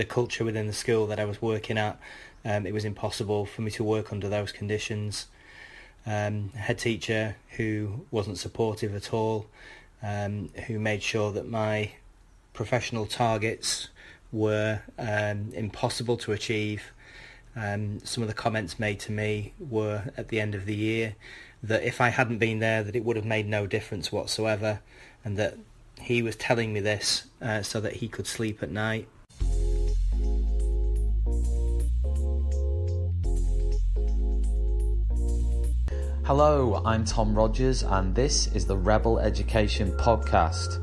the culture within the school that I was working at. It was impossible for me to work under those conditions. Head teacher who wasn't supportive at all, who made sure that my professional targets were impossible to achieve. Some of the comments made to me were at the end of the year that if I hadn't been there, that it would have made no difference whatsoever, and that he was telling me this so that he could sleep at night. Hello, I'm Tom Rogers and this is the Rebel Education Podcast.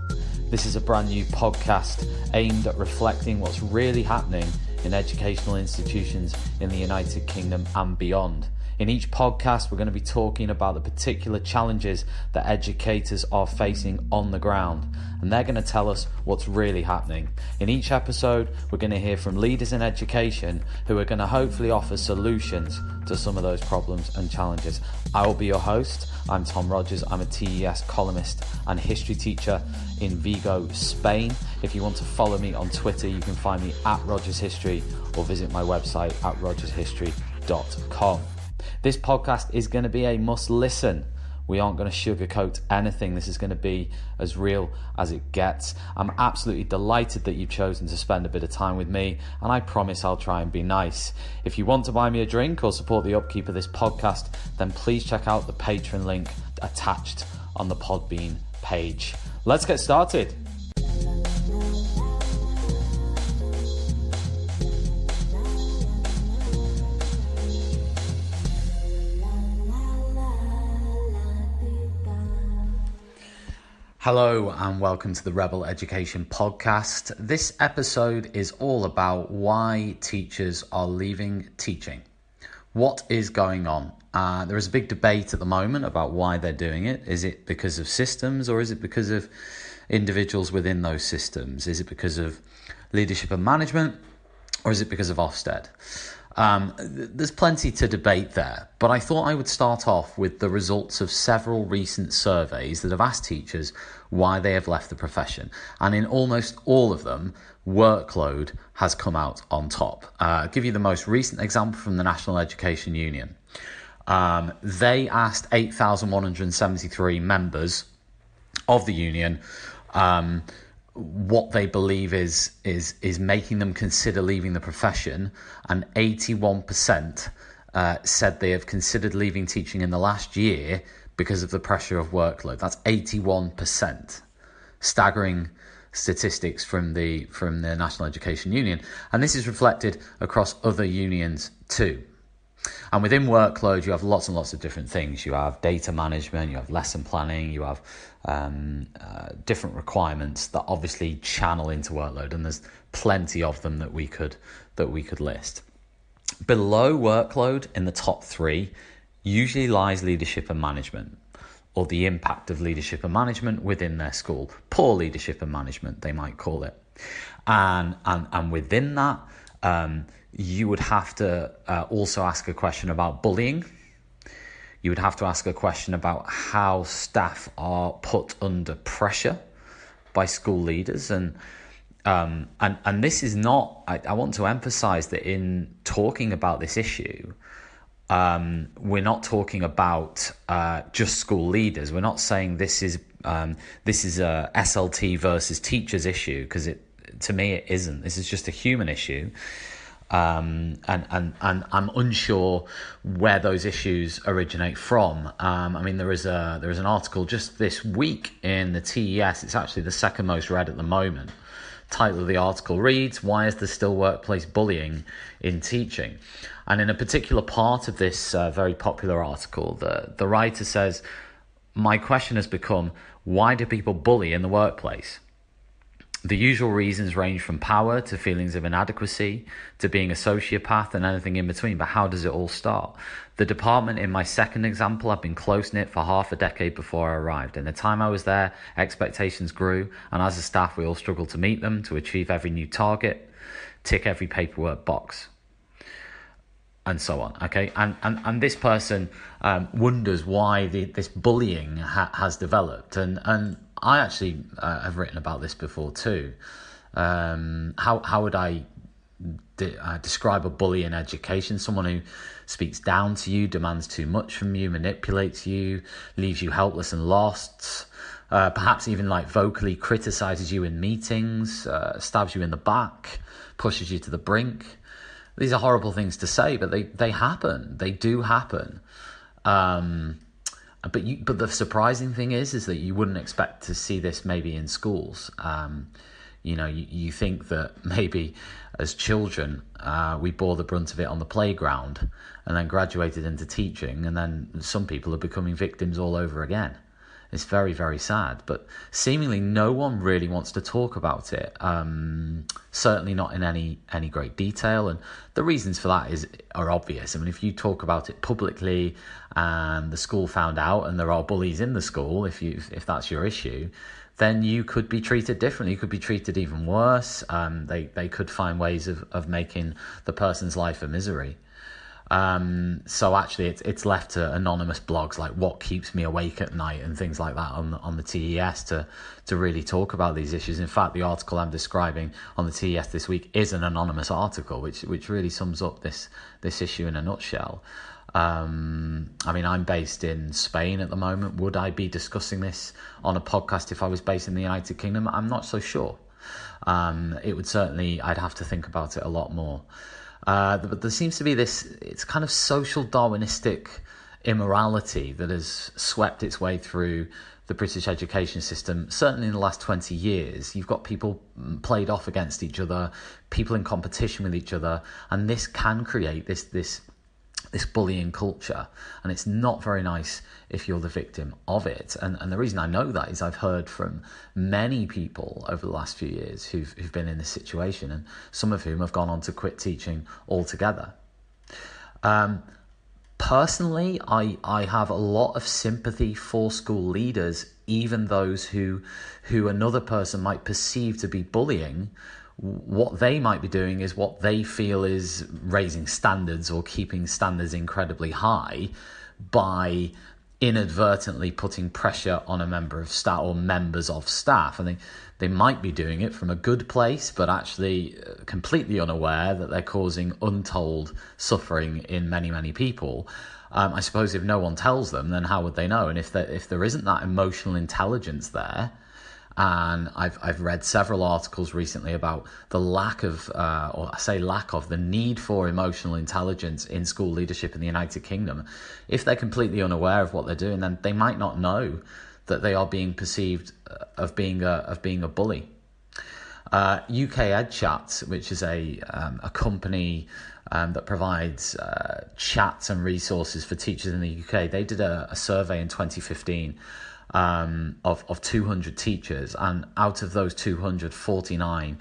This is a brand new podcast aimed at reflecting what's really happening in educational institutions in the United Kingdom and beyond. In each podcast, we're going to be talking about the particular challenges that educators are facing on the ground, and they're going to tell us what's really happening. In each episode, we're going to hear from leaders in education who are going to hopefully offer solutions to some of those problems and challenges. I will be your host. I'm Tom Rogers. I'm a TES columnist and history teacher in Vigo, Spain. If you want to follow me on Twitter, you can find me at Rogers History or visit my website at rogershistory.com. This podcast is going to be a must listen. We aren't going to sugarcoat anything. This is going to be as real as it gets. I'm absolutely delighted that you've chosen to spend a bit of time with me, and I promise I'll try and be nice. If you want to buy me a drink or support the upkeep of this podcast, then please check out the Patreon link attached on the Podbean page. Let's get started. Hello and welcome to the Rebel Education Podcast. This episode is all about why teachers are leaving teaching. What is going on? There is a big debate at the moment about why they're doing it. Is it because of systems or is it because of individuals within those systems? Is it because of leadership and management or is it because of Ofsted? There's plenty to debate there, but I thought I would start off with the results of several recent surveys that have asked teachers why they have left the profession. And in almost all of them, workload has come out on top. I'll give you the most recent example from the National Education Union. They asked 8,173 members of the union what they believe is making them consider leaving the profession, and 81% said they have considered leaving teaching in the last year because of the pressure of workload. That's 81%. Staggering statistics from the National Education Union, and this is reflected across other unions too. And within workload, you have lots and lots of different things. You have data management, you have lesson planning, you have different requirements that obviously channel into workload, and there's plenty of them that we could list. Below workload, in the top three, usually lies leadership and management, or the impact of leadership and management within their school. Poor leadership and management, they might call it. And within that, you would have to also ask a question about bullying. You would have to ask a question about how staff are put under pressure by school leaders. And this is not, I want to emphasize that in talking about this issue, we're not talking about just school leaders. We're not saying this is a SLT versus teachers issue, because to me it isn't. This is just a human issue. And I'm unsure where those issues originate from. There is an article just this week in the TES. It's actually the second most read at the moment. Title of the article reads, "Why is there still workplace bullying in teaching?" And in a particular part of this very popular article, the writer says, "My question has become, why do people bully in the workplace? The usual reasons range from power to feelings of inadequacy to being a sociopath and anything in between, but how does it all start? The department in my second example had been close-knit for half a decade before I arrived. In the time I was there, expectations grew, and as a staff we all struggled to meet them, to achieve every new target, tick every paperwork box." And so on, okay? And this person wonders why this bullying has developed. And I actually have written about this before too. How would I describe a bully in education: someone who speaks down to you, demands too much from you, manipulates you, leaves you helpless and lost, perhaps even like vocally criticizes you in meetings, stabs you in the back, pushes you to the brink. These are horrible things to say, but they happen. They do happen. But the surprising thing is that you wouldn't expect to see this maybe in schools. You think that maybe as children we bore the brunt of it on the playground and then graduated into teaching, and then some people are becoming victims all over again. It's very, very sad, but seemingly no one really wants to talk about it. Certainly not in any great detail, and the reasons for that are obvious. I mean, if you talk about it publicly and the school found out and there are bullies in the school, if that's your issue, then you could be treated differently. You could be treated even worse. They could find ways of making the person's life a misery. So actually it's left to anonymous blogs like What Keeps Me Awake at Night and things like that on the TES to really talk about these issues. In fact, the article I'm describing on the TES this week is an anonymous article, which really sums up this issue in a nutshell. I mean, I'm based in Spain at the moment. Would I be discussing this on a podcast if I was based in the United Kingdom? I'm not so sure. It would certainly, I'd have to think about it a lot more. But there seems to be it's kind of social Darwinistic immorality that has swept its way through the British education system, certainly in the last 20 years. You've got people played off against each other, people in competition with each other, and this can create this bullying culture, and it's not very nice if you're the victim of it. And the reason I know that is I've heard from many people over the last few years who've been in this situation, and some of whom have gone on to quit teaching altogether. Personally, I have a lot of sympathy for school leaders, even those who another person might perceive to be bullying. What they might be doing is what they feel is raising standards or keeping standards incredibly high by inadvertently putting pressure on a member of staff or members of staff. And they might be doing it from a good place, but actually completely unaware that they're causing untold suffering in many, many people. I suppose if no one tells them, then how would they know? And if there isn't that emotional intelligence there, and I've read several articles recently about the the need for emotional intelligence in school leadership in the United Kingdom. If they're completely unaware of what they're doing, then they might not know that they are being perceived of being a bully. UK EdChat, which is a company that provides chats and resources for teachers in the UK, they did a survey in 2015 of 200 teachers, and out of those 249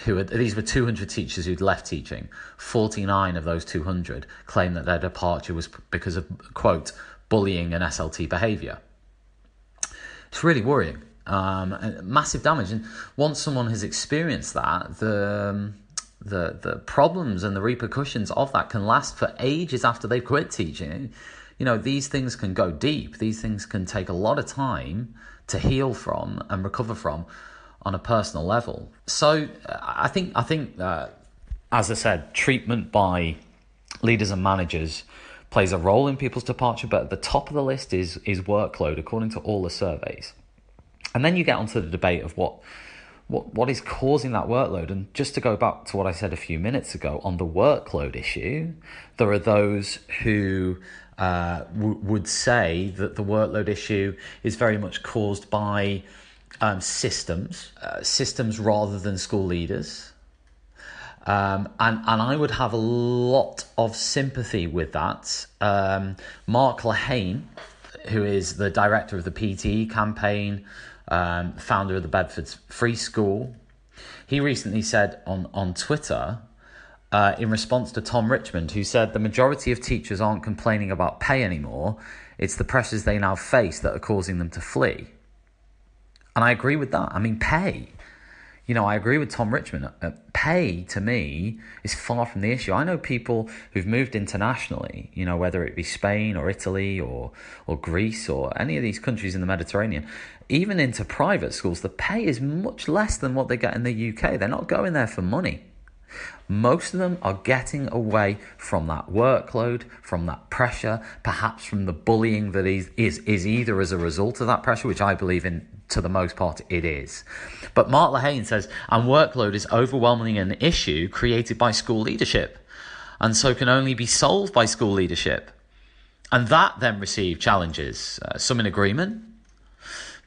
these were 200 teachers who'd left teaching. 49 of those 200 claimed that their departure was because of, quote, bullying and SLT behaviour. It's really worrying. Massive damage, and once someone has experienced that, the problems and the repercussions of that can last for ages after they've quit teaching. You know, these things can go deep. These things can take a lot of time to heal from and recover from on a personal level. So I think as I said, treatment by leaders and managers plays a role in people's departure, but at the top of the list is workload, according to all the surveys. And then you get onto the debate of what is causing that workload. And just to go back to what I said a few minutes ago on the workload issue, there are those who would say that the workload issue is very much caused by systems rather than school leaders. And I would have a lot of sympathy with that. Mark Lehane, who is the director of the PTE campaign, founder of the Bedford Free School, he recently said on Twitter, in response to Tom Richmond, who said the majority of teachers aren't complaining about pay anymore, it's the pressures they now face that are causing them to flee. And I agree with that. I mean, pay. You know, I agree with Tom Richmond. Pay, to me, is far from the issue. I know people who've moved internationally, you know, whether it be Spain or Italy or Greece or any of these countries in the Mediterranean, even into private schools, the pay is much less than what they get in the UK. They're not going there for money. Most of them are getting away from that workload, from that pressure, perhaps from the bullying that is either as a result of that pressure, which I believe in to the most part it is. But Mark Lehane says, and workload is overwhelmingly an issue created by school leadership, and so can only be solved by school leadership. And that then received challenges, some in agreement,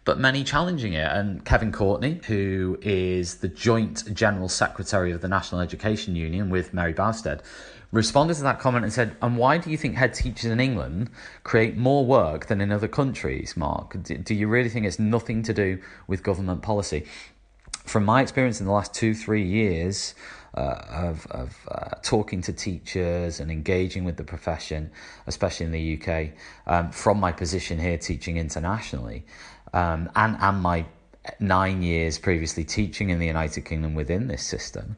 but many challenging it. And Kevin Courtney, who is the Joint General Secretary of the National Education Union with Mary Bowstead, responded to that comment and said, and why do you think head teachers in England create more work than in other countries, Mark? Do you really think it's nothing to do with government policy? From my experience in the last 2-3 years of talking to teachers and engaging with the profession, especially in the UK, from my position here teaching internationally, and my 9 years previously teaching in the United Kingdom within this system,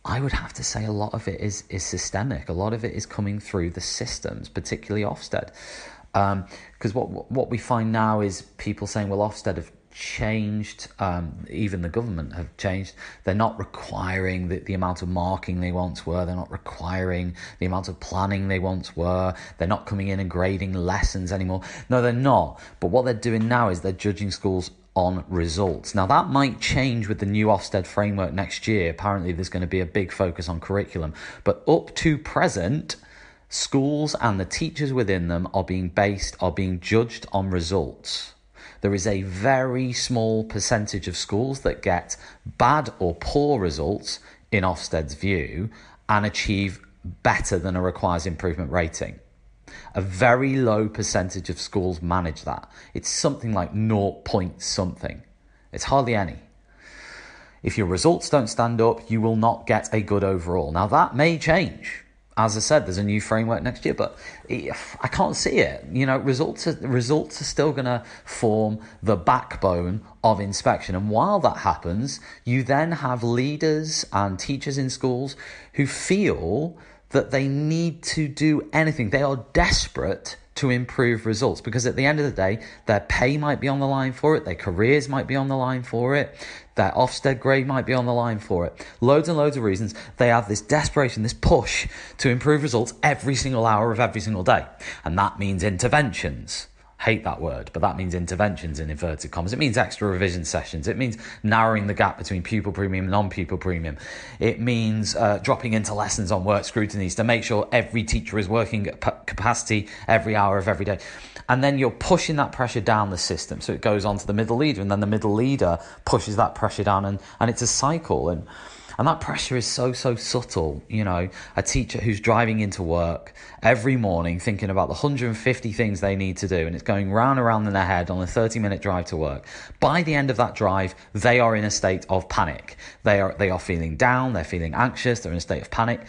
I would have to say a lot of it is systemic. A lot of it is coming through the systems, particularly Ofsted. Because what we find now is people saying, well, Ofsted have changed, even the government have changed. They're not requiring the amount of marking they once were. They're not requiring the amount of planning they once were. They're not coming in and grading lessons anymore. No, they're not. But what they're doing now is they're judging schools on results. Now, that might change with the new Ofsted framework next year. Apparently, there's going to be a big focus on curriculum. But up to present, schools and the teachers within them are being judged on results. There is a very small percentage of schools that get bad or poor results in Ofsted's view and achieve better than a requires improvement rating. A very low percentage of schools manage that. It's something like 0 point something. It's hardly any. If your results don't stand up, you will not get a good overall. Now, that may change. As I said, there's a new framework next year, but I can't see it. You know, results are still going to form the backbone of inspection. And while that happens, you then have leaders and teachers in schools who feel that they need to do anything. They are desperate to improve results because at the end of the day, their pay might be on the line for it, their careers might be on the line for it, their Ofsted grade might be on the line for it. Loads and loads of reasons. They have this desperation, this push to improve results every single hour of every single day. And that means interventions. Hate that word, but that means interventions in inverted commas. It means extra revision sessions. It means narrowing the gap between pupil premium and non-pupil premium. It means dropping into lessons on work scrutinies to make sure every teacher is working at capacity every hour of every day. And then you're pushing that pressure down the system. So it goes on to the middle leader, and then the middle leader pushes that pressure down, and it's a cycle. And that pressure is so subtle. You know, a teacher who's driving into work every morning thinking about the 150 things they need to do, and it's going round and round in their head on a 30-minute drive to work. By the end of that drive, they are in a state of panic. They are feeling down, they're feeling anxious, they're in a state of panic.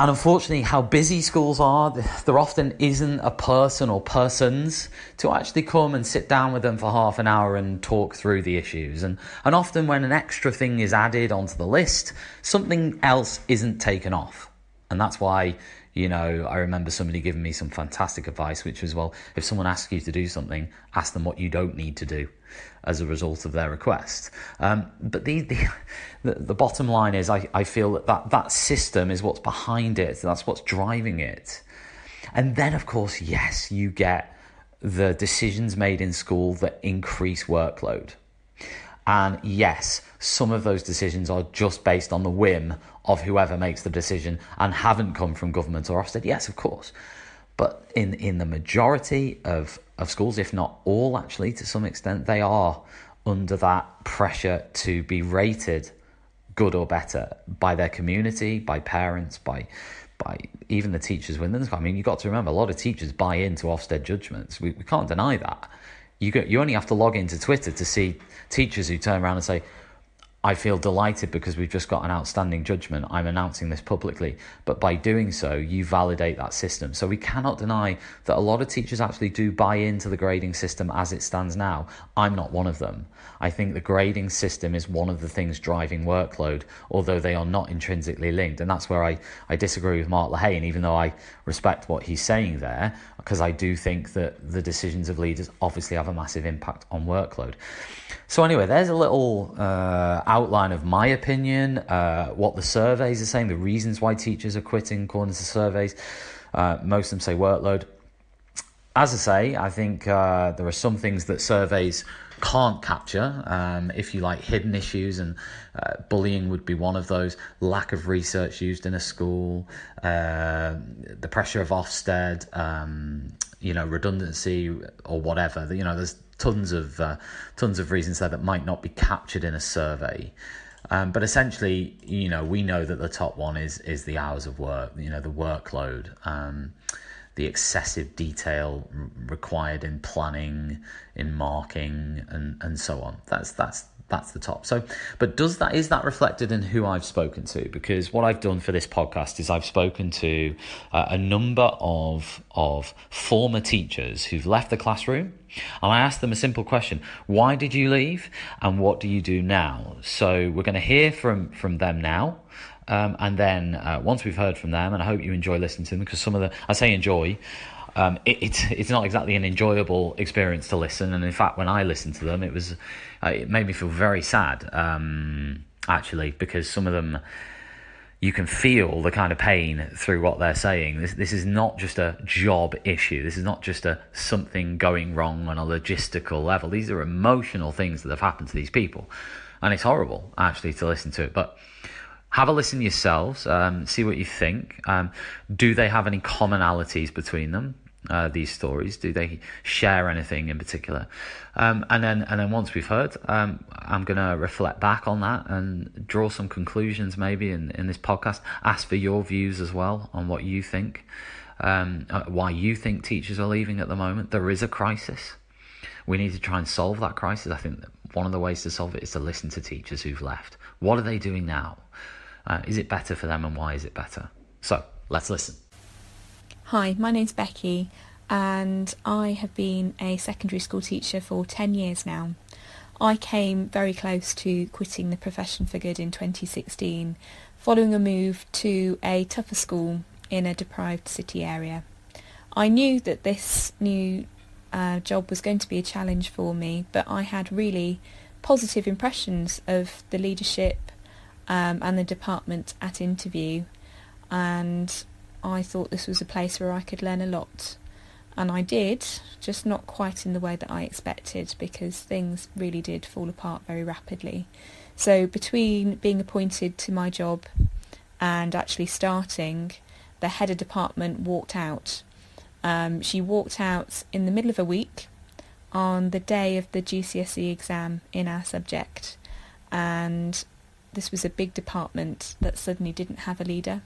And unfortunately, how busy schools are, there often isn't a person or persons to actually come and sit down with them for half an hour and talk through the issues. And often when an extra thing is added onto the list, something else isn't taken off. And that's why, you know, I remember somebody giving me some fantastic advice, which was, well, if someone asks you to do something, ask them what you don't need to do as a result of their request. But the bottom line is I feel that system is what's behind it. That's what's driving it. And then, of course, yes, you get the decisions made in school that increase workload. And yes, some of those decisions are just based on the whim of whoever makes the decision and haven't come from government or Ofsted. Yes, of course. But in the majority of schools, if not all actually to some extent, they are under that pressure to be rated good or better by their community, by parents, by even the teachers within the school. I mean, you've got to remember, a lot of teachers buy into Ofsted judgments. We can't deny that. You only have to log into Twitter to see teachers who turn around and say, I feel delighted because we've just got an outstanding judgment. I'm announcing this publicly. But by doing so, you validate that system. So we cannot deny that a lot of teachers actually do buy into the grading system as it stands now. I'm not one of them. I think the grading system is one of the things driving workload, although they are not intrinsically linked. And that's where I disagree with Mark Lehane, even though I respect what he's saying there, because I do think that the decisions of leaders obviously have a massive impact on workload. So anyway, there's a little outline of my opinion, what the surveys are saying, the reasons why teachers are quitting according to surveys. Most of them say workload. As I say, I think there are some things that surveys can't capture, if you like, hidden issues, and bullying would be one of those. Lack of research used in a school, the pressure of Ofsted, redundancy or whatever. There's tons of reasons there that might not be captured in a survey. But essentially, we know that the top one is the hours of work, the workload, the excessive detail required in planning, in marking, and so on. That's the top. So, but is that reflected in who I've spoken to? Because what I've done for this podcast is I've spoken to a number of former teachers who've left the classroom, and I asked them a simple question: why did you leave, and what do you do now? So we're going to hear from them now. And then once we've heard from them, and I hope you enjoy listening to them, because I say enjoy, it's not exactly an enjoyable experience to listen. And in fact, when I listened to them, it made me feel very sad, actually, because some of them, you can feel the kind of pain through what they're saying. This is not just a job issue. This is not just something going wrong on a logistical level. These are emotional things that have happened to these people. And it's horrible, actually, to listen to it. But have a listen yourselves, see what you think. Do they have any commonalities between them, these stories? Do they share anything in particular? And then once we've heard, I'm going to reflect back on that and draw some conclusions maybe in this podcast. Ask for your views as well on what you think, why you think teachers are leaving at the moment. There is a crisis. We need to try and solve that crisis. I think that one of the ways to solve it is to listen to teachers who've left. What are they doing now? Is it better for them, and why is it better? So, let's listen. Hi, my name's Becky, and I have been a secondary school teacher for 10 years now. I came very close to quitting the profession for good in 2016, following a move to a tougher school in a deprived city area. I knew that this new job was going to be a challenge for me, but I had really positive impressions of the leadership and the department at interview, and I thought this was a place where I could learn a lot, and I did, just not quite in the way that I expected, because things really did fall apart very rapidly. So between being appointed to my job and actually starting, the head of department walked out. She walked out in the middle of a week on the day of the GCSE exam in our subject, and this was a big department that suddenly didn't have a leader,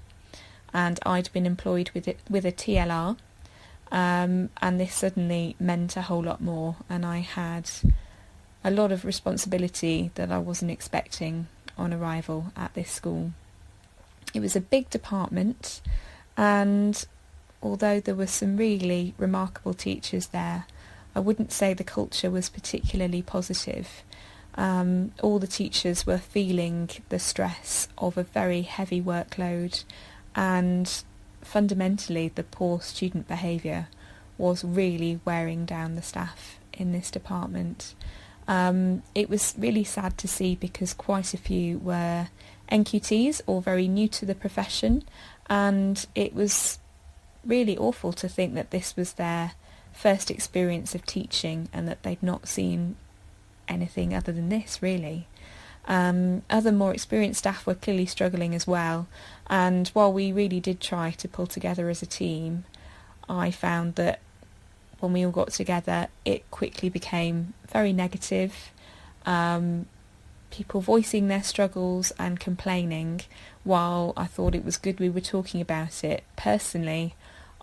and I'd been employed with a TLR, and this suddenly meant a whole lot more, and I had a lot of responsibility that I wasn't expecting on arrival at this school. It was a big department, and although there were some really remarkable teachers there, I wouldn't say the culture was particularly positive. All the teachers were feeling the stress of a very heavy workload, and fundamentally the poor student behaviour was really wearing down the staff in this department. It was really sad to see, because quite a few were NQTs or very new to the profession, and it was really awful to think that this was their first experience of teaching and that they'd not seen anything other than this, really. Other more experienced staff were clearly struggling as well, and while we really did try to pull together as a team, I found that when we all got together it quickly became very negative, people voicing their struggles and complaining. While I thought it was good we were talking about it, personally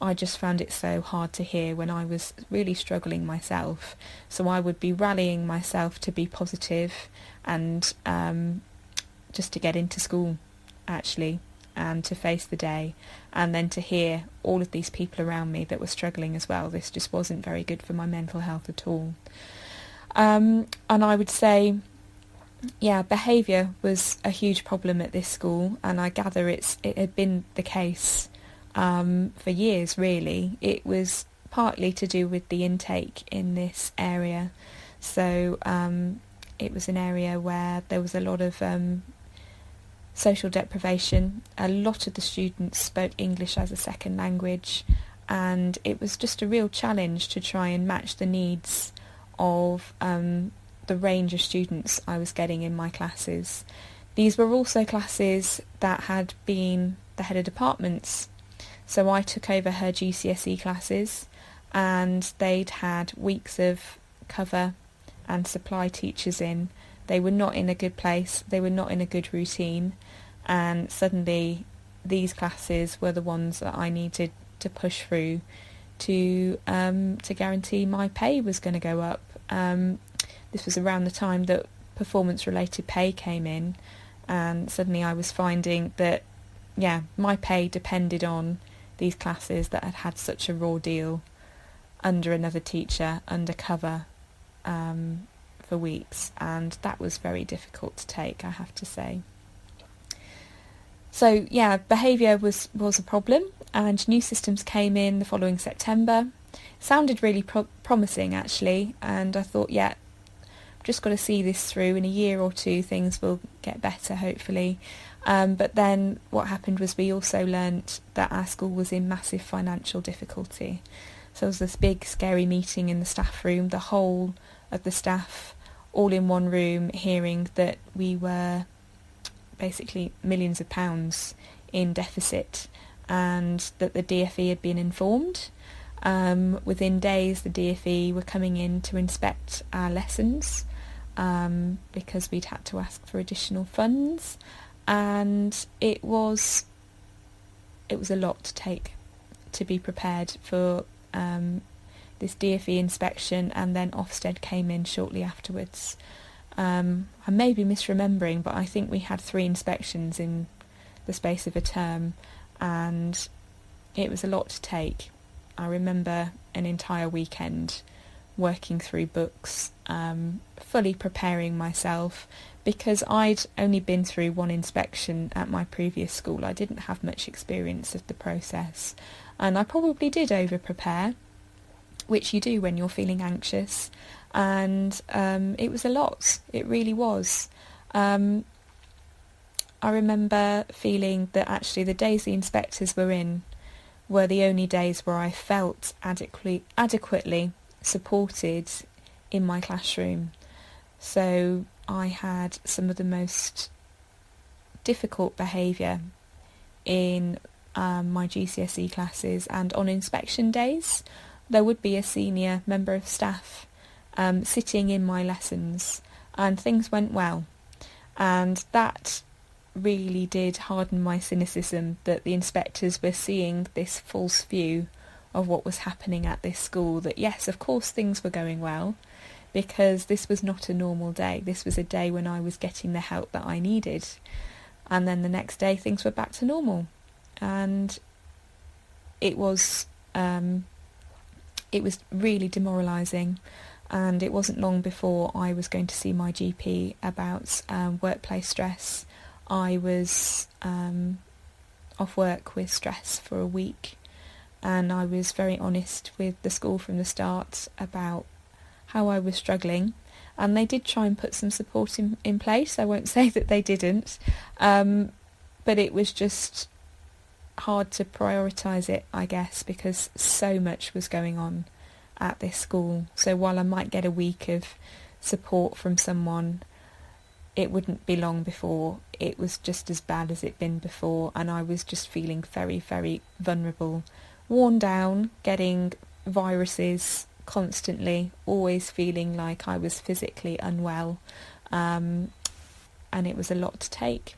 I just found it so hard to hear when I was really struggling myself. So I would be rallying myself to be positive and just to get into school, actually, and to face the day. And then to hear all of these people around me that were struggling as well, this just wasn't very good for my mental health at all. And I would say, yeah, behaviour was a huge problem at this school, and I gather it had been the case for years, really. It was partly to do with the intake in this area. So It was an area where there was a lot of social deprivation. A lot of the students spoke English as a second language, and it was just a real challenge to try and match the needs of the range of students I was getting in my classes. These were also classes that had been the head of departments, so I took over her GCSE classes, and they'd had weeks of cover and supply teachers in. They were not in a good place, they were not in a good routine, and suddenly these classes were the ones that I needed to push through to guarantee my pay was going to go up. This was around the time that performance-related pay came in, and suddenly I was finding that, my pay depended on these classes that had had such a raw deal under another teacher, under cover, for weeks, and that was very difficult to take, I have to say. So behaviour was a problem, and new systems came in the following September. Sounded really promising, actually, and I thought, I've just got to see this through. In a year or two things will get better, hopefully. But then what happened was we also learnt that our school was in massive financial difficulty. So there was this big scary meeting in the staff room, the whole of the staff all in one room, hearing that we were basically millions of pounds in deficit, and that the DFE had been informed. Within days the DFE were coming in to inspect our lessons, because we'd had to ask for additional funds, and it was a lot to take to be prepared for this DFE inspection, and then Ofsted came in shortly afterwards. I may be misremembering, but I think we had 3 inspections in the space of a term, and it was a lot to take. I remember an entire weekend working through books, fully preparing myself, because I'd only been through 1 inspection at my previous school. I didn't have much experience of the process, and I probably did over-prepare, which you do when you're feeling anxious, and it was a lot. It really was. I remember feeling that actually the days the inspectors were in were the only days where I felt adequately supported in my classroom. So I had some of the most difficult behaviour in my GCSE classes, and on inspection days there would be a senior member of staff sitting in my lessons, and things went well, and that really did harden my cynicism that the inspectors were seeing this false view of what was happening at this school, that yes, of course things were going well, because this was not a normal day. This was a day when I was getting the help that I needed, and then the next day things were back to normal. And it was really demoralising, and it wasn't long before I was going to see my GP about workplace stress. I was off work with stress for a week, and I was very honest with the school from the start about how I was struggling, and they did try and put some support in place. I won't say that they didn't, but it was just hard to prioritise it, I guess, because so much was going on at this school. So while I might get a week of support from someone, it wouldn't be long before it was just as bad as it'd been before, and I was just feeling very, very vulnerable, worn down, getting viruses constantly, always feeling like I was physically unwell, and it was a lot to take.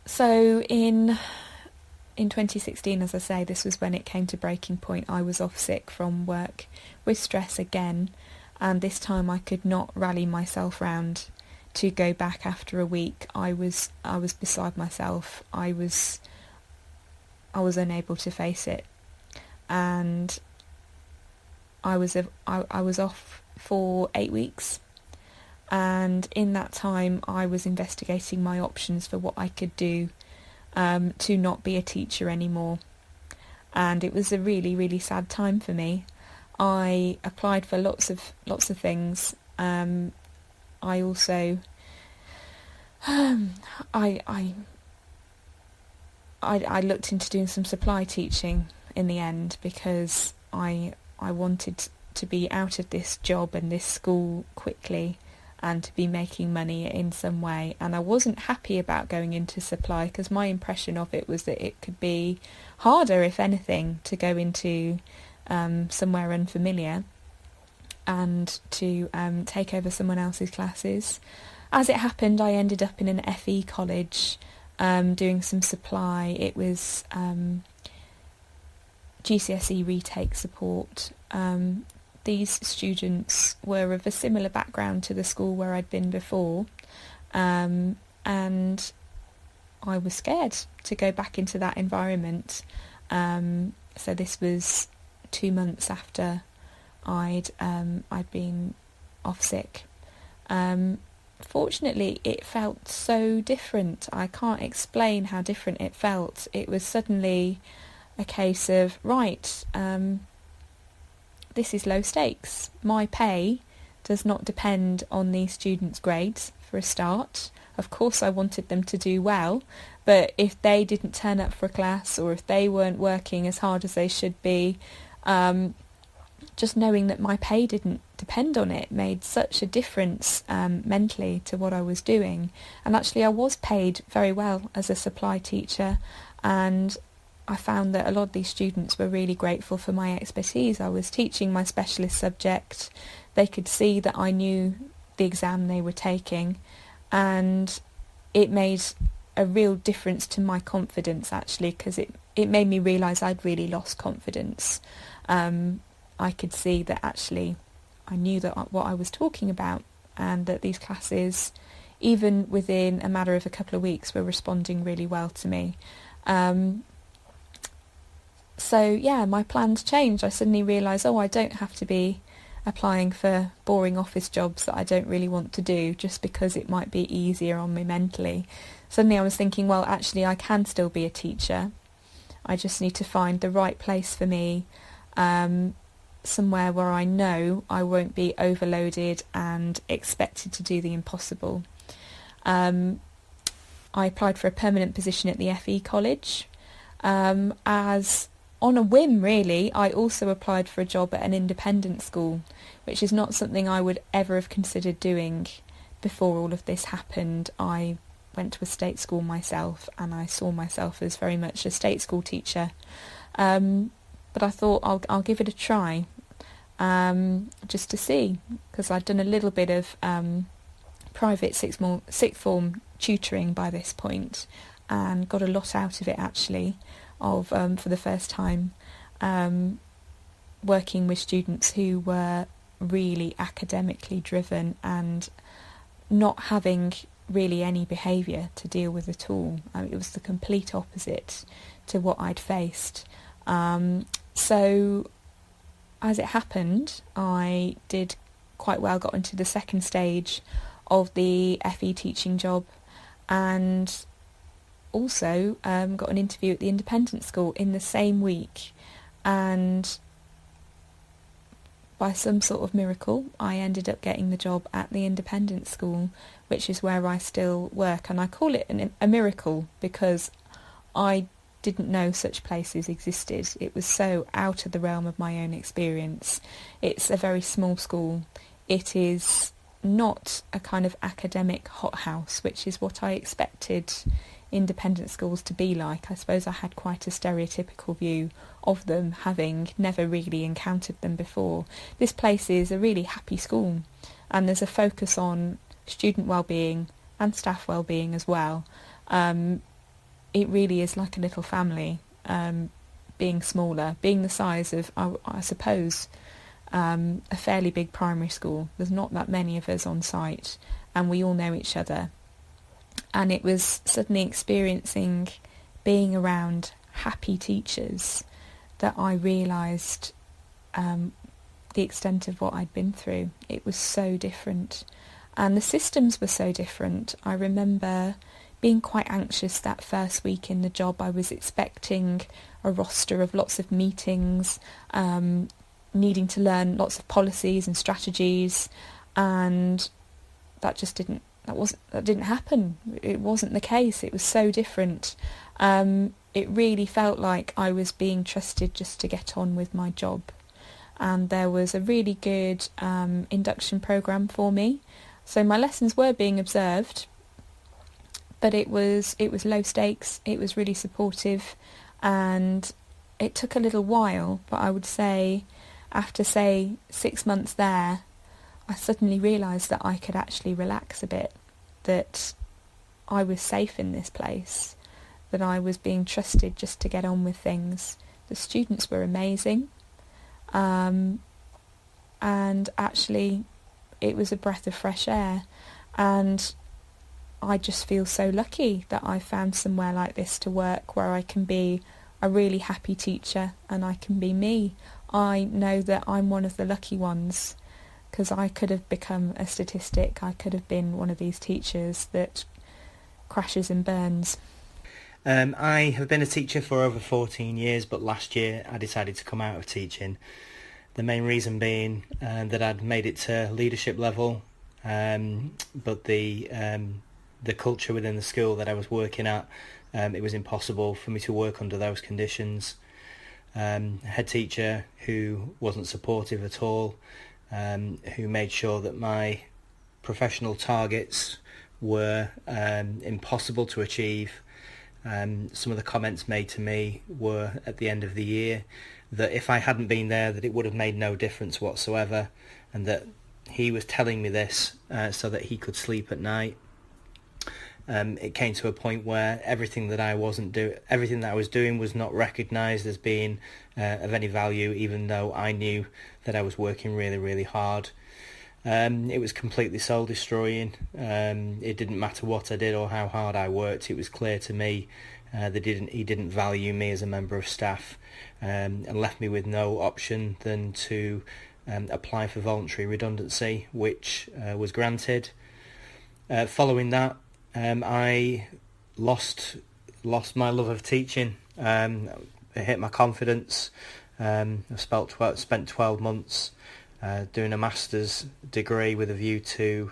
So in 2016, as I say, this was when it came to breaking point. I was off sick from work with stress again, and this time I could not rally myself round to go back after a week. I was beside myself. I was unable to face it, and I was off for 8 weeks. And in that time I was investigating my options for what I could do to not be a teacher anymore. And it was a really, really sad time for me. I applied for lots of things, I also I looked into doing some supply teaching in the end, because I wanted to be out of this job and this school quickly and to be making money in some way. And I wasn't happy about going into supply, because my impression of it was that it could be harder, if anything, to go into somewhere unfamiliar and to take over someone else's classes. As it happened, I ended up in an FE college doing some supply. It was GCSE retake support. These students were of a similar background to the school where I'd been before, and I was scared to go back into that environment. So this was 2 months after I'd been off sick. Fortunately, it felt so different. I can't explain how different it felt. It was suddenly a case of, right, this is low stakes. My pay does not depend on these students' grades, for a start. Of course I wanted them to do well, but if they didn't turn up for a class, or if they weren't working as hard as they should be, just knowing that my pay didn't depend on it made such a difference mentally to what I was doing. And actually I was paid very well as a supply teacher, and I found that a lot of these students were really grateful for my expertise. I was teaching my specialist subject. They could see that I knew the exam they were taking, and it made a real difference to my confidence, actually, because it made me realise I'd really lost confidence. I could see that actually I knew that what I was talking about, and that these classes, even within a matter of a couple of weeks, were responding really well to me. So yeah, my plans changed. I suddenly realised, I don't have to be applying for boring office jobs that I don't really want to do just because it might be easier on me mentally. Suddenly I was thinking, well, actually I can still be a teacher. I just need to find the right place for me, somewhere where I know I won't be overloaded and expected to do the impossible. I applied for a permanent position at the FE college. As on a whim, really, I also applied for a job at an independent school, which is not something I would ever have considered doing before all of this happened. I went to a state school myself, and I saw myself as very much a state school teacher. But I thought I'll give it a try, just to see, because I'd done a little bit of private sixth form tutoring by this point, and got a lot out of it, actually, for the first time, working with students who were really academically driven and not having really any behaviour to deal with at all. It was the complete opposite to what I'd faced. So as it happened, I did quite well, got into the second stage of the FE teaching job, and also got an interview at the independent school in the same week, and by some sort of miracle I ended up getting the job at the independent school, which is where I still work. And I call it a miracle because I didn't know such places existed. It was so out of the realm of my own experience. It's a very small school. It is not a kind of academic hothouse, which is what I expected independent schools to be like. I suppose I had quite a stereotypical view of them, having never really encountered them before. This place is a really happy school, and there's a focus on student well-being and staff well-being as well. It really is like a little family, being smaller, being the size of, I suppose, a fairly big primary school. There's not that many of us on site, and we all know each other. And it was suddenly experiencing being around happy teachers that I realised the extent of what I'd been through. It was so different, and the systems were so different. I remember being quite anxious that first week in the job. I was expecting a roster of lots of meetings, needing to learn lots of policies and strategies, and that didn't happen. It wasn't the case. It was so different. It really felt like I was being trusted just to get on with my job, and there was a really good induction programme for me. So my lessons were being observed, but it was low stakes. It was really supportive, and it took a little while, but I would say after, say, 6 months there, I suddenly realised that I could actually relax a bit, that I was safe in this place, that I was being trusted just to get on with things. The students were amazing, and actually it was a breath of fresh air, and I just feel so lucky that I found somewhere like this to work, where I can be a really happy teacher and I can be me. I know that I'm one of the lucky ones, because I could have become a statistic. I could have been one of these teachers that crashes and burns. I have been a teacher for over 14 years, but last year I decided to come out of teaching. The main reason being that I'd made it to leadership level, but the culture within the school that I was working at, it was impossible for me to work under those conditions. Head teacher who wasn't supportive at all, who made sure that my professional targets were impossible to achieve. Some of the comments made to me were at the end of the year that if I hadn't been there, that it would have made no difference whatsoever, and that he was telling me this so that he could sleep at night. It came to a point where everything that I was doing was not recognised as being of any value, even though I knew that I was working really, really hard. It was completely soul destroying. It didn't matter what I did or how hard I worked. It was clear to me that he didn't value me as a member of staff, and left me with no option than to apply for voluntary redundancy, which was granted. Following that, I lost my love of teaching. It hit my confidence. I spent 12 months doing a master's degree with a view to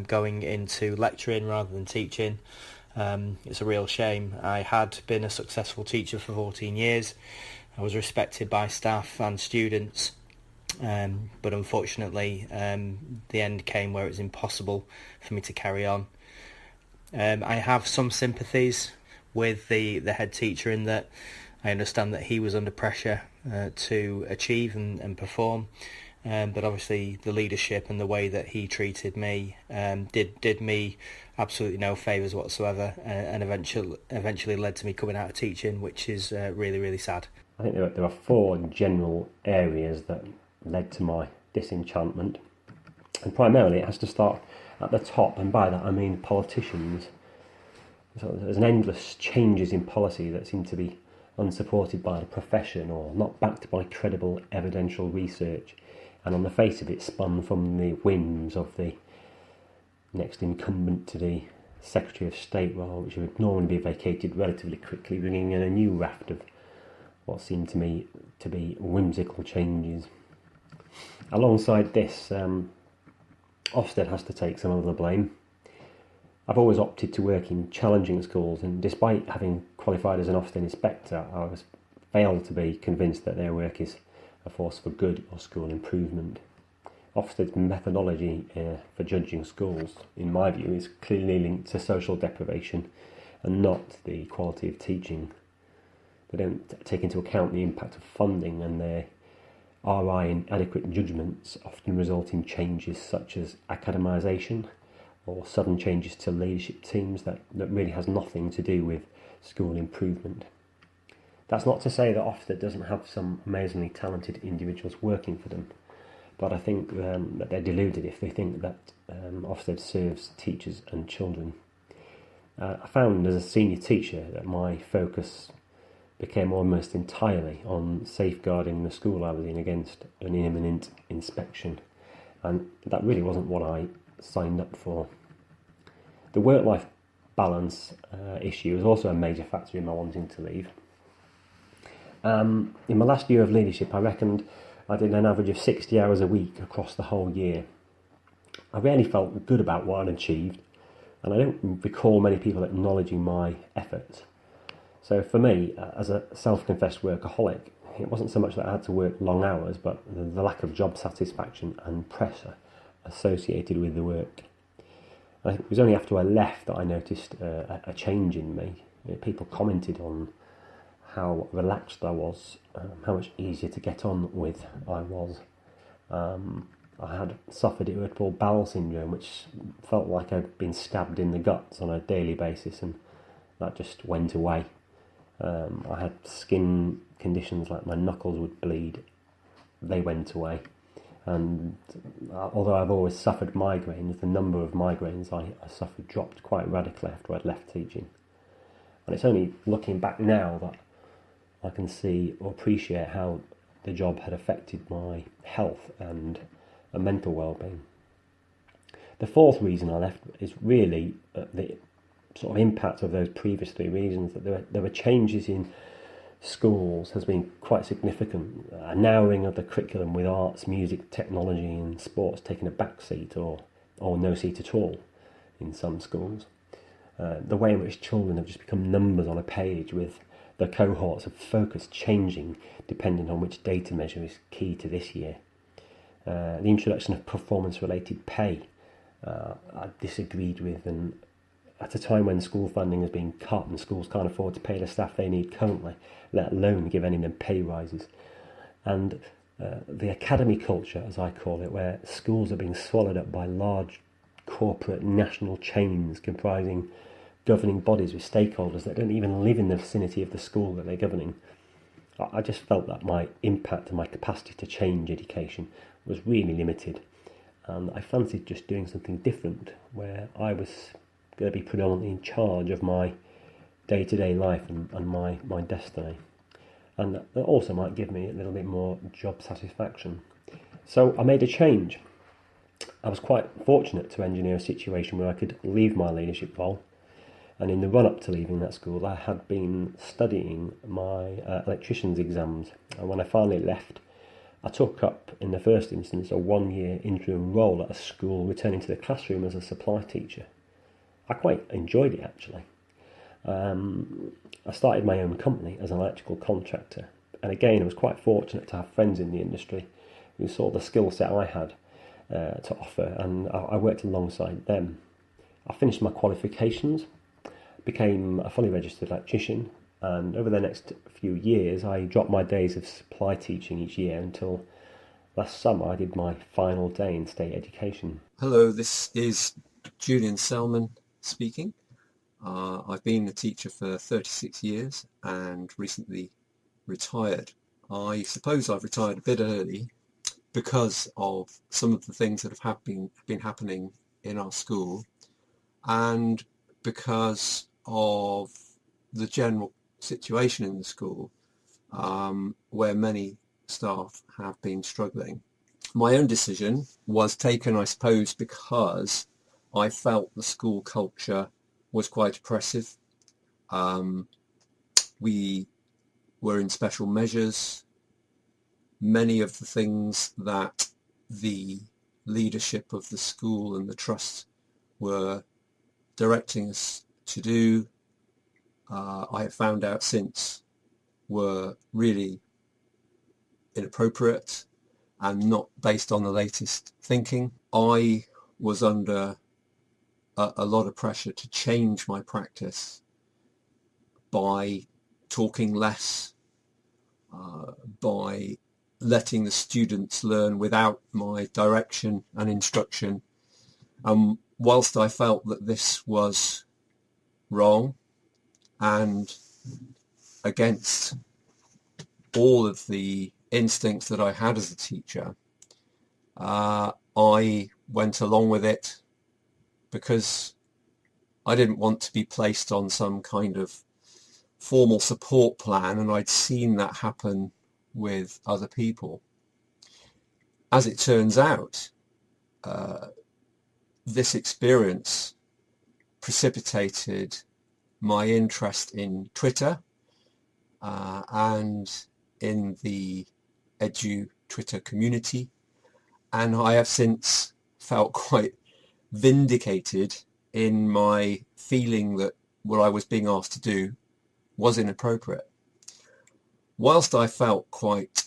going into lecturing rather than teaching. It's a real shame. I had been a successful teacher for 14 years. I was respected by staff and students, but unfortunately the end came where it was impossible for me to carry on. I have some sympathies with the head teacher in that I understand that he was under pressure to achieve and perform, but obviously the leadership and the way that he treated me did me absolutely no favours whatsoever, and eventually led to me coming out of teaching, which is really, really sad. I think there are 4 general areas that led to my disenchantment, and primarily it has to start at the top, and by that I mean politicians. So there's an endless changes in policy that seem to be unsupported by the profession or not backed by credible evidential research, and on the face of it spun from the whims of the next incumbent to the Secretary of State role, which would normally be vacated relatively quickly, bringing in a new raft of what seemed to me to be whimsical changes. Alongside this, Ofsted has to take some of the blame. I've always opted to work in challenging schools, and despite having qualified as an Ofsted inspector, I was failed to be convinced that their work is a force for good or school improvement. Ofsted's methodology for judging schools, in my view, is clearly linked to social deprivation and not the quality of teaching. They don't take into account the impact of funding, and their RI inadequate judgments often result in changes such as academisation or sudden changes to leadership teams that really has nothing to do with school improvement. That's not to say that Ofsted doesn't have some amazingly talented individuals working for them, but I think that they're deluded if they think that Ofsted serves teachers and children. I found as a senior teacher that my focus became almost entirely on safeguarding the school I was in against an imminent inspection, and that really wasn't what I signed up for. The work-life balance issue is also a major factor in my wanting to leave. In my last year of leadership, I reckoned I did an average of 60 hours a week across the whole year. I rarely felt good about what I'd achieved, and I don't recall many people acknowledging my efforts. So for me, as a self-confessed workaholic, it wasn't so much that I had to work long hours, but the lack of job satisfaction and pressure associated with the work. I think it was only after I left that I noticed a change in me. People commented on how relaxed I was, how much easier to get on with I was. I had suffered irritable bowel syndrome, which felt like I'd been stabbed in the guts on a daily basis, and that just went away. I had skin conditions like my knuckles would bleed. They went away. And although I've always suffered migraines, the number of migraines I suffered dropped quite radically after I'd left teaching. And it's only looking back now that I can see or appreciate how the job had affected my health and mental well-being. The fourth reason I left is really the sort of impact of those previous three reasons, that there were changes in schools has been quite significant. A narrowing of the curriculum with arts, music, technology and sports taking a back seat or no seat at all in some schools. The way in which children have just become numbers on a page, with the cohorts of focus changing depending on which data measure is key to this year. The introduction of performance-related pay I disagreed with, and at a time when school funding is being cut and schools can't afford to pay the staff they need currently, let alone give any of them pay rises. And the academy culture, as I call it, where schools are being swallowed up by large corporate national chains comprising governing bodies with stakeholders that don't even live in the vicinity of the school that they're governing. I just felt that my impact and my capacity to change education was really limited, and I fancied just doing something different where I was going to be predominantly in charge of my day-to-day life and my destiny, and that also might give me a little bit more job satisfaction. So I made a change. I was quite fortunate to engineer a situation where I could leave my leadership role, and in the run-up to leaving that school I had been studying my electrician's exams, and when I finally left I took up in the first instance a 1-year interim role at a school, returning to the classroom as a supply teacher. I quite enjoyed it actually. I started my own company as an electrical contractor, and again I was quite fortunate to have friends in the industry who saw the skill set I had to offer, and I worked alongside them. I finished my qualifications, became a fully registered electrician, and over the next few years I dropped my days of supply teaching each year until last summer I did my final day in state education. Hello, this is Julian Selman speaking. I've been a teacher for 36 years and recently retired. I suppose I've retired a bit early because of some of the things that have been happening in our school, and because of the general situation in the school, where many staff have been struggling. My own decision was taken, I suppose, because I felt the school culture was quite oppressive. We were in special measures. Many of the things that the leadership of the school and the trust were directing us to do, I have found out since, were really inappropriate and not based on the latest thinking. I was under a lot of pressure to change my practice by talking less, by letting the students learn without my direction and instruction. Whilst I felt that this was wrong and against all of the instincts that I had as a teacher, I went along with it because I didn't want to be placed on some kind of formal support plan, and I'd seen that happen with other people. As it turns out, this experience precipitated my interest in Twitter and in the Twitter community, and I have since felt quite vindicated in my feeling that what I was being asked to do was inappropriate. Whilst I felt quite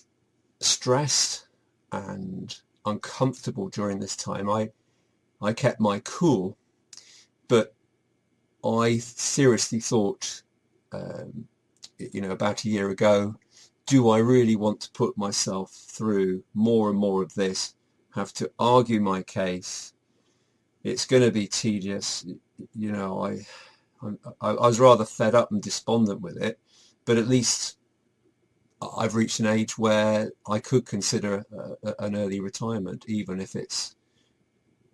stressed and uncomfortable during this time, I kept my cool, but I seriously thought, about a year ago, do I really want to put myself through more and more of this, have to argue my case? It's going to be tedious. I was rather fed up and despondent with it, but at least I've reached an age where I could consider an early retirement, even if it's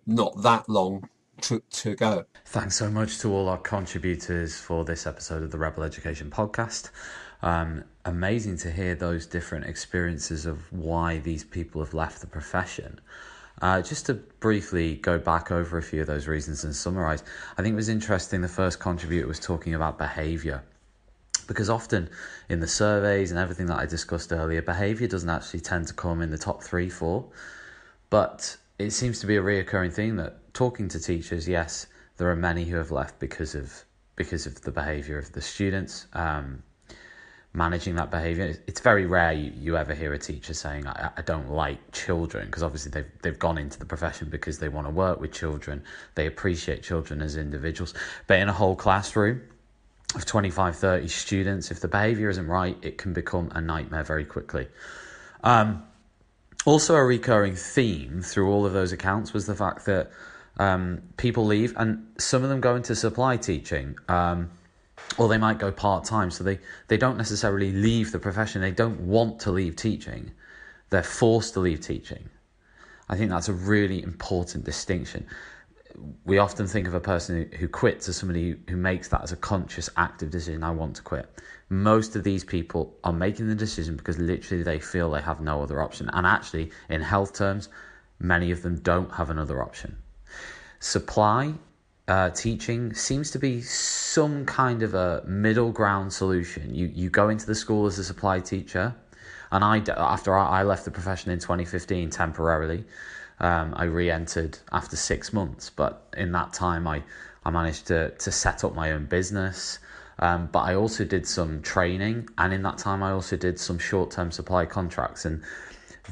not that long to go. Thanks so much to all our contributors for this episode of the Rebel Education Podcast. Amazing to hear those different experiences of why these people have left the profession. Just to briefly go back over a few of those reasons and summarise, I think it was interesting the first contributor was talking about behaviour. Because often in the surveys and everything that I discussed earlier, behaviour doesn't actually tend to come in the top 3-4. But it seems to be a reoccurring theme that talking to teachers, yes, there are many who have left because of the behaviour of the students. Managing that behaviour, it's very rare you ever hear a teacher saying, I don't like children, because obviously they've gone into the profession because they want to work with children, they appreciate children as individuals. But in a whole classroom of 25, 30 students, if the behaviour isn't right, it can become a nightmare very quickly. Also a recurring theme through all of those accounts was the fact that people leave, and some of them go into supply teaching, or they might go part-time, so they don't necessarily leave the profession. They don't want to leave teaching. They're forced to leave teaching. I think that's a really important distinction. We often think of a person who quits as somebody who makes that as a conscious, active decision, I want to quit. Most of these people are making the decision because literally they feel they have no other option. And actually, in health terms, many of them don't have another option. Supply teaching seems to be some kind of a middle ground solution. You go into the school as a supply teacher, and after I left the profession in 2015 temporarily, I re-entered after 6 months. But in that time, I managed to set up my own business. But I also did some training, and in that time, I also did some short-term supply contracts. And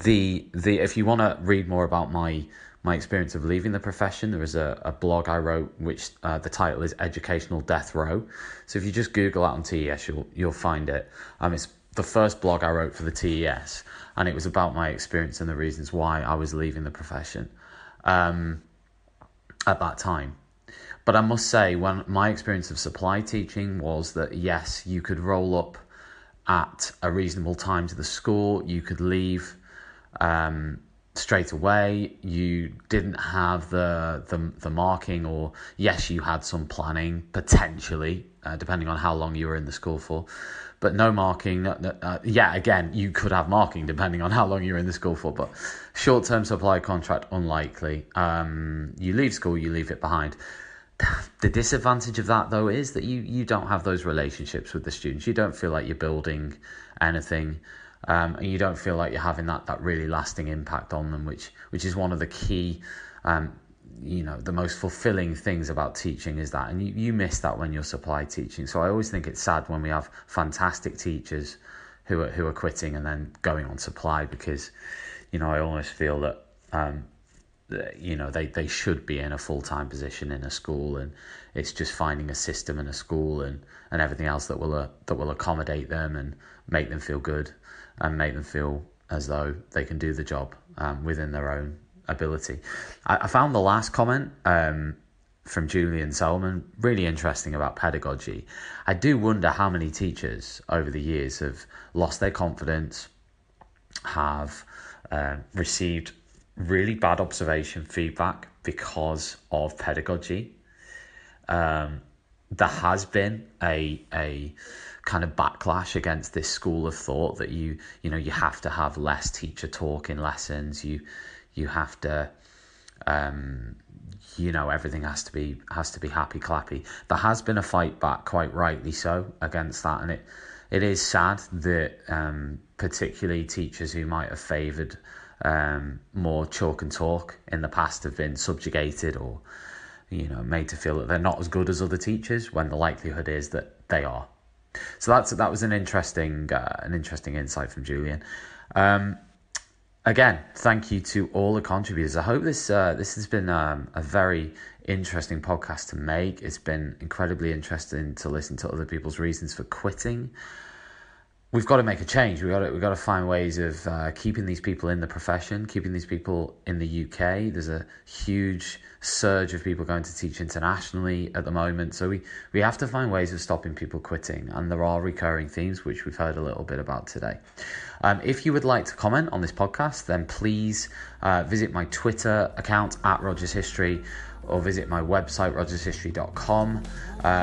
if you want to read more about my experience of leaving the profession, there was a blog I wrote which the title is Educational Death Row. So if you just Google that on TES, you'll find it. It's the first blog I wrote for the TES, and it was about my experience and the reasons why I was leaving the profession at that time. But I must say, when my experience of supply teaching was that, yes, you could roll up at a reasonable time to the school, you could leave straight away, you didn't have the marking, or yes, you had some planning, potentially, depending on how long you were in the school for, but no marking. Again, you could have marking depending on how long you were in the school for, but short-term supply contract, unlikely. You leave school, you leave it behind. The disadvantage of that, though, is that you don't have those relationships with the students. You don't feel like you're building anything. And you don't feel like you're having that really lasting impact on them, which is one of the key, the most fulfilling things about teaching is that, and you miss that when you're supply teaching. So I always think it's sad when we have fantastic teachers who are quitting and then going on supply, because, I almost feel that, they should be in a full-time position in a school, and it's just finding a system in a school and everything else that will accommodate them and make them feel good and make them feel as though they can do the job within their own ability. I found the last comment from Julian Selman really interesting about pedagogy. I do wonder how many teachers over the years have lost their confidence, have received really bad observation feedback because of pedagogy. There has been a kind of backlash against this school of thought that you have to have less teacher talk in lessons. You have to everything has to be happy clappy. There has been a fight back, quite rightly so, against that, and it is sad that particularly teachers who might have favoured more chalk and talk in the past have been subjugated or, made to feel that they're not as good as other teachers, when the likelihood is that they are. So that was an interesting insight from Julian. Again, thank you to all the contributors. I hope this has been a very interesting podcast to make. It's been incredibly interesting to listen to other people's reasons for quitting. We've got to make a change. We've got to find ways of keeping these people in the profession, keeping these people in the UK. There's a huge surge of people going to teach internationally at the moment. So we have to find ways of stopping people quitting. And there are recurring themes, which we've heard a little bit about today. If you would like to comment on this podcast, then please visit my Twitter account @RogersHistory, or visit my website, rogershistory.com.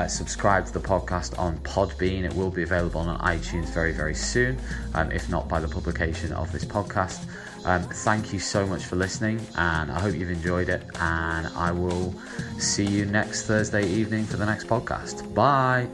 Subscribe to the podcast on Podbean. It will be available on iTunes very, very soon, if not by the publication of this podcast. Thank you so much for listening, and I hope you've enjoyed it, and I will see you next Thursday evening for the next podcast. Bye.